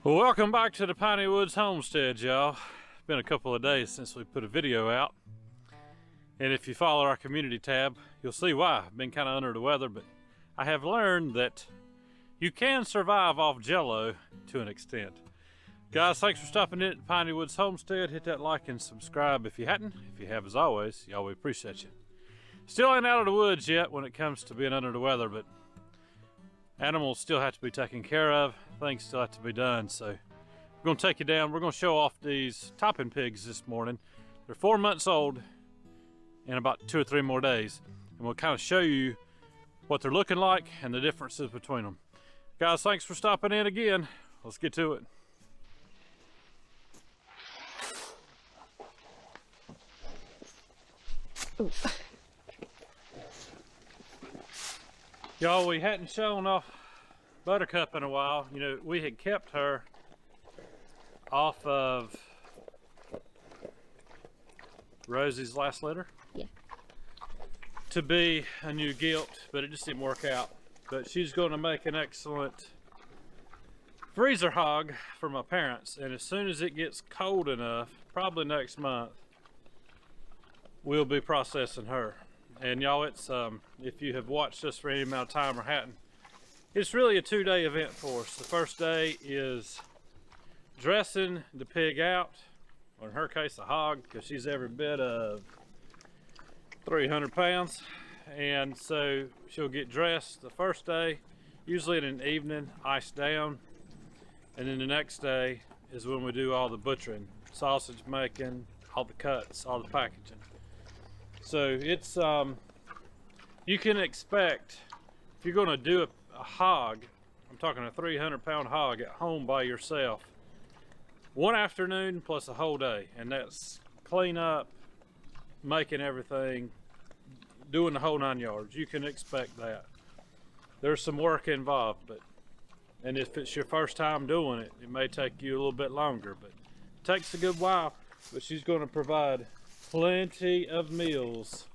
Well, welcome back to the Piney Woods homestead, y'all. It's been a couple of days since we put a video out. And if you follow our community tab, you'll see why. I've been kind of under the weather, but I have learned that you can survive off Jello to an extent. Guys, thanks for stopping in at the Piney Woods homestead. Hit that like and subscribe if you hadn't. If you have, as always, y'all, we appreciate you. Still ain't out of the woods yet when it comes to being under the weather, but animals still have to be taken care of. Things still have to be done. So we're gonna take you down. We're gonna show off these topping pigs this morning. They're 4 months old in about 2 or 3 more days. And we'll kind of show you what they're looking like and the differences between them. Guys, thanks for stopping in again. Let's get to it. Y'all, we hadn't shown off Buttercup in a while. You know, we had kept her off of Rosie's last litter. Yeah. To be a new gilt, but it just didn't work out. But she's going to make an excellent freezer hog for my parents. And as soon as it gets cold enough, probably next month, we'll be processing her. And y'all, it's if you have watched us for any amount of time or hadn't, it's really a 2-day event for us. The first day is dressing the pig out, or in her case a hog, because she's every bit of 300 pounds. And so she'll get dressed the first day, usually in an evening, iced down. And then the next day is when we do all the butchering, sausage making, all the cuts, all the packaging. So it's, you can expect, if you're gonna do a hog, I'm talking a 300-pound hog at home by yourself, 1 afternoon plus a whole day. And that's clean up, making everything, doing the whole 9 yards. You can expect that. There's some work involved, and if it's your first time doing it, it may take you a little bit longer, but it takes a good while. But she's gonna provide plenty of meals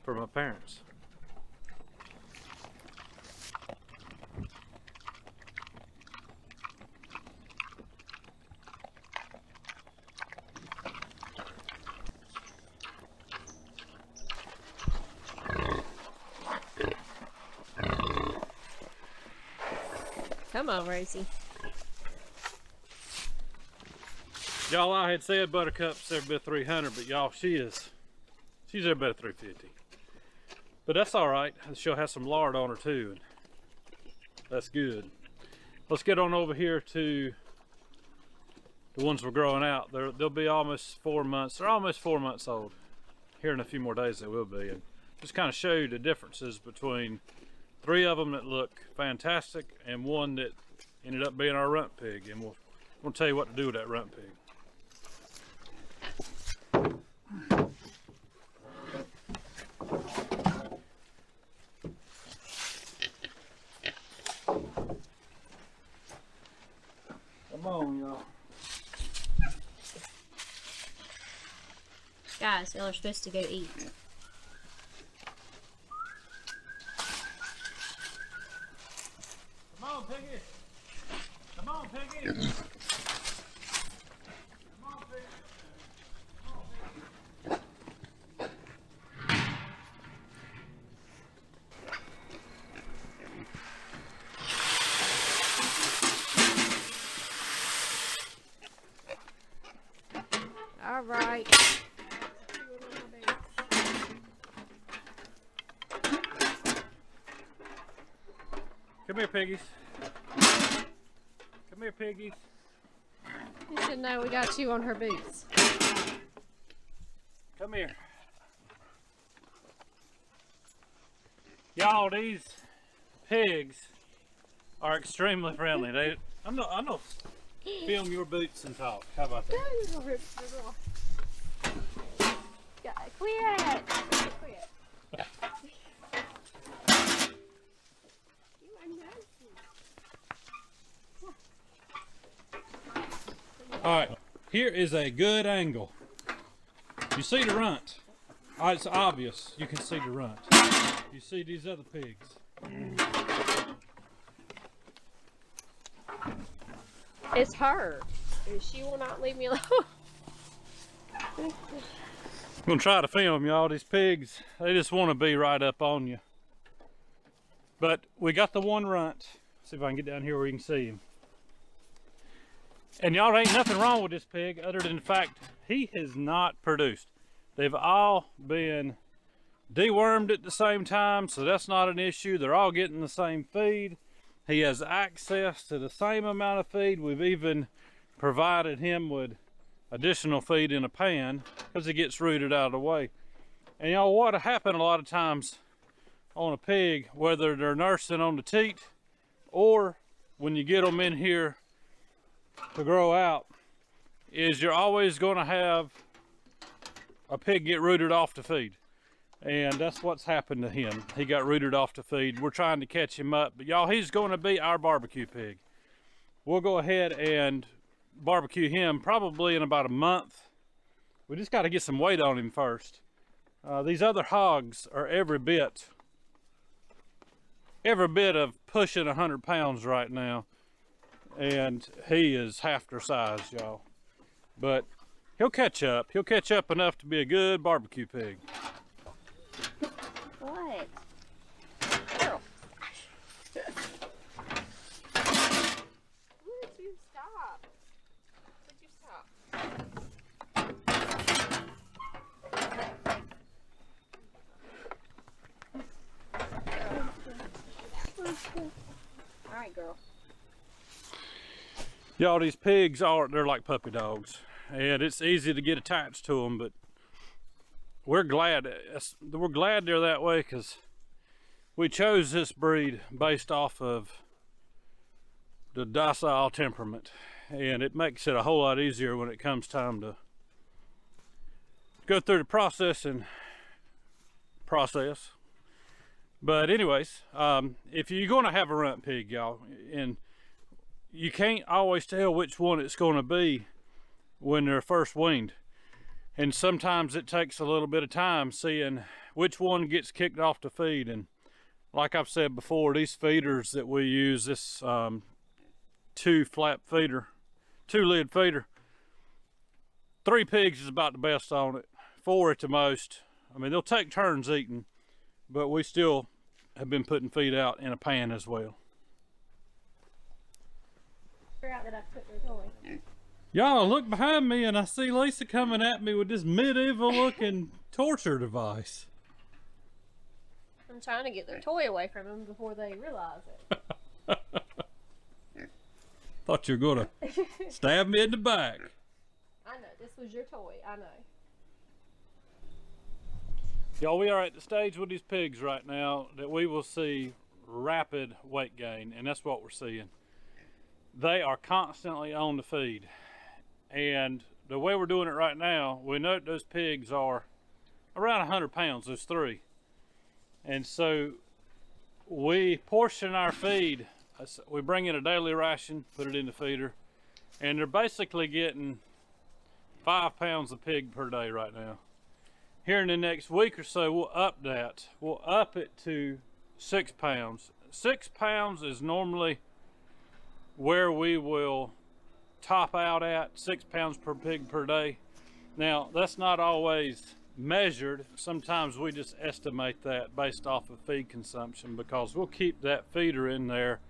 for my parents. Come on, Rosie. Y'all, I had said Buttercup's every bit 300, but y'all, she's every bit of 350. But that's all right. She'll have some lard on her too, and that's good. Let's get on over here to the ones we're growing out. They'll be almost 4 months. They're almost 4 months old. Here in a few more days they will be. And just kind of show you the differences between 3 of them that look fantastic and one that ended up being our runt pig. And we'll tell you what to do with that runt pig. Come on, y'all. Guys, y'all are supposed to go eat. Come on, piggy. Come on, piggy. Come on, piggy. All right. Come here, piggies. Come here, piggies. You should know we got you on her boots. Come here. Y'all, these pigs are extremely friendly. I'm gonna film your boots and talk. How about that? Clear it. Clear it. All right, here is a good angle. You see the runt. It's obvious you can see the runt. You see these other pigs. It's her. She will not leave me alone. I'm gonna try to film y'all. These pigs, they just want to be right up on you. But we got the one runt. See if I can get down here where you can see him. And y'all, ain't nothing wrong with this pig other than the fact he has not produced. They've all been dewormed at the same time, so that's not an issue. They're all getting the same feed. He has access to the same amount of feed. We've even provided him with additional feed in a pan because he gets rooted out of the way. And y'all, what happens a lot of times on a pig, whether they're nursing on the teat or when you get them in here to grow out, is you're always going to have a pig get rooted off the feed. And that's what's happened to him. He got rooted off the feed. We're trying to catch him up, but y'all, he's going to be our barbecue pig. We'll go ahead and barbecue him probably in about a month. We just got to get some weight on him first. These other hogs are every bit of pushing 100 pounds right now, and he is half their size, y'all. But he'll catch up. He'll catch up enough to be a good barbecue pig. What? Girl. Would you stop? Would you stop? All right, girl. Y'all, these pigs they're like puppy dogs, and it's easy to get attached to them, but we're glad they're that way because we chose this breed based off of the docile temperament, and it makes it a whole lot easier when it comes time to go through the process. But anyways, if you're going to have a runt pig, y'all, and you can't always tell which one it's going to be when they're first weaned. And sometimes it takes a little bit of time seeing which one gets kicked off the feed. And like I've said before, these feeders that we use, this two lid feeder, 3 pigs is about the best on it, 4 at the most. I mean, they'll take turns eating, but we still have been putting feed out in a pan as well. Out that I took their toy. Y'all, look behind me and I see Lisa coming at me with this medieval looking torture device. I'm trying to get their toy away from them before they realize it. Thought you were gonna stab me in the back. I know, this was your toy, I know. Y'all, we are at the stage with these pigs right now that we will see rapid weight gain, and that's what we're seeing. They are constantly on the feed, and the way we're doing it right now, we know that those pigs are around 100 pounds, those 3. And so we portion our feed. We bring in a daily ration, put it in the feeder, and they're basically getting 5 pounds of pig per day right now. Here in the next week or so, we'll up that. We'll up it to 6 pounds. 6 pounds is normally where we will top out at, 6 pounds per pig per day. Now, that's not always measured. Sometimes we just estimate that based off of feed consumption, because we'll keep that feeder in there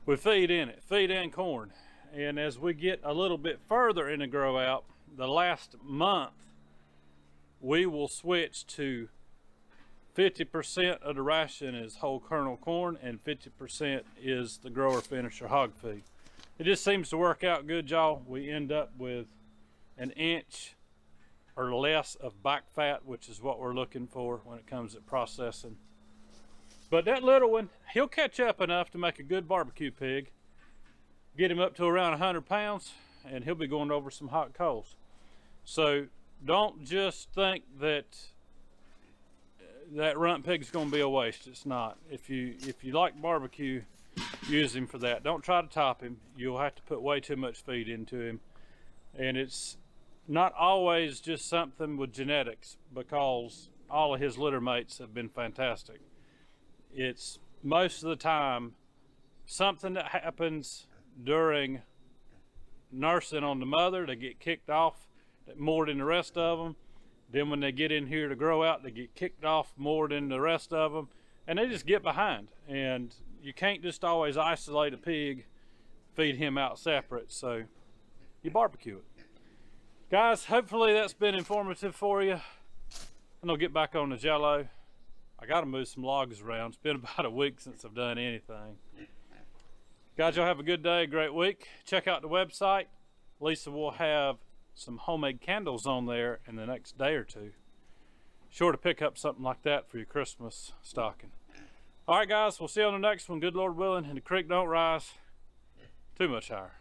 with feed in it, feed and corn. And as we get a little bit further in the grow out, the last month, we will switch to 50% of the ration is whole kernel corn and 50% is the grower finisher hog feed. It just seems to work out good, y'all. We end up with 1 inch or less of back fat, which is what we're looking for when it comes to processing. But that little one, he'll catch up enough to make a good barbecue pig. Get him up to around 100 pounds and he'll be going over some hot coals. So don't just think that that runt pig's going to be a waste. It's not. If you like barbecue, use him for that. Don't try to top him. You'll have to put way too much feed into him. And it's not always just something with genetics, because all of his litter mates have been fantastic. It's most of the time something that happens during nursing on the mother, they get kicked off more than the rest of them. Then when they get in here to grow out, they get kicked off more than the rest of them, and they just get behind. And you can't just always isolate a pig, feed him out separate, so you barbecue it. Guys, hopefully that's been informative for you. I'm gonna get back on the Jello. I gotta move some logs around. It's been about a week since I've done anything. Guys, y'all have a good day, great week. Check out the website. Lisa will have some homemade candles on there in the next day or two. Sure to pick up something like that for your Christmas stocking. All right, guys, we'll see you on the next one. Good Lord willing, and the creek don't rise too much higher.